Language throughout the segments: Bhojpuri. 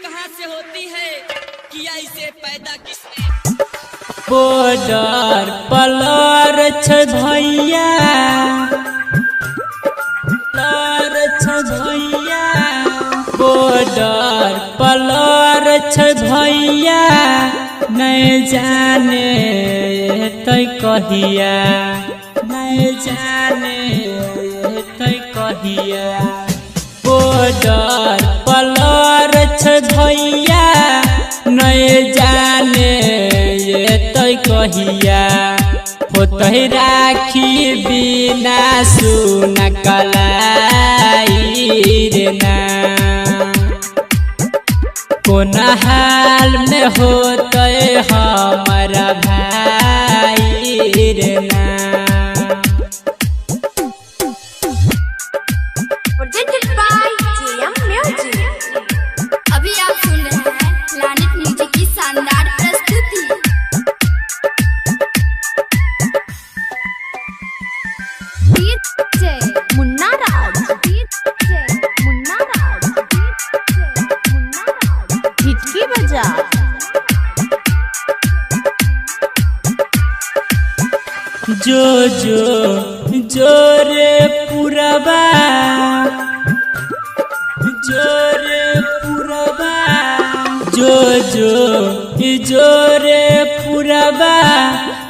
कहाँ से होती है, किया इसे पैदा किसने। बॉर्डर पलर भैया बॉर्डर पलर भैया नहीं जाने तय कहिया नहीं जाने तय कहिया बॉर्डर पलर भैया नहीं जाने ये तय कहिया होतहि राखी बिना सुन कलाई रे ना कोन हाल में होतै हमारा भाई रे ना। Presented by JM Music। अभी आप सुन रहे हैं प्लैनेट म्यूजिक की शानदार प्रस्तुति। DJ Munna Raj, DJ Munna Raj, DJ Munna Raj, हिटकी बजा। जो जो जो रे पुरबा जो रे पुरबा जो जो रे पुरबा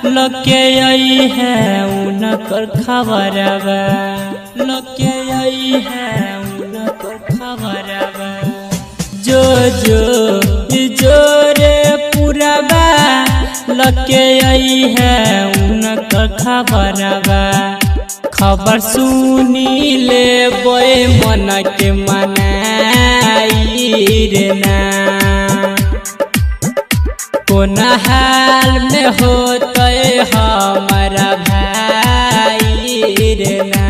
लके आई है उनकर खबरबा लके आई है उनकर खबरबा जो जो रे पुरबा लके आई है उनकर खबरबा खबर सुनी ले बोए मन के मनाई रे ना कोन हाल में होतै हमारा भाई रे ना।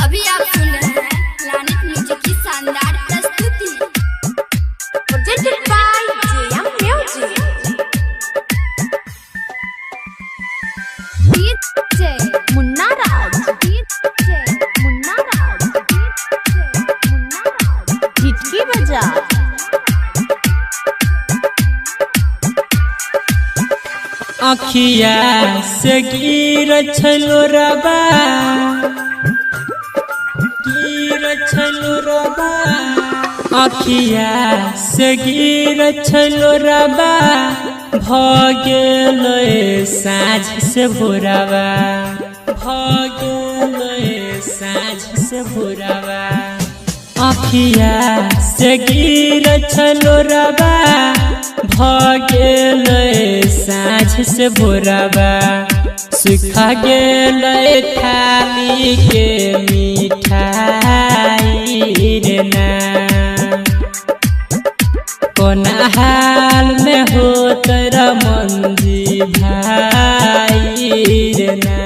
अभी आप सुन रहे हैं प्लैनेट म्यूजिक की शानदार प्रस्तुति। Presented by JM Music। DJ Munna Raj, DJ Munna Raj, DJ Munna Raj, हिटकी बजा। अखिया से गिर छलो रबा अखिया से गिर छलो रबा भगेल साँझ से भोरबा भगेल साँझ से भोरबा अखिया से गिर छलो रबा भगेल साँझ से भोरबा सुखा गेल थाली के मिठाई रे ना कोन हाल में हो तेरा मंजी भाई रे ना।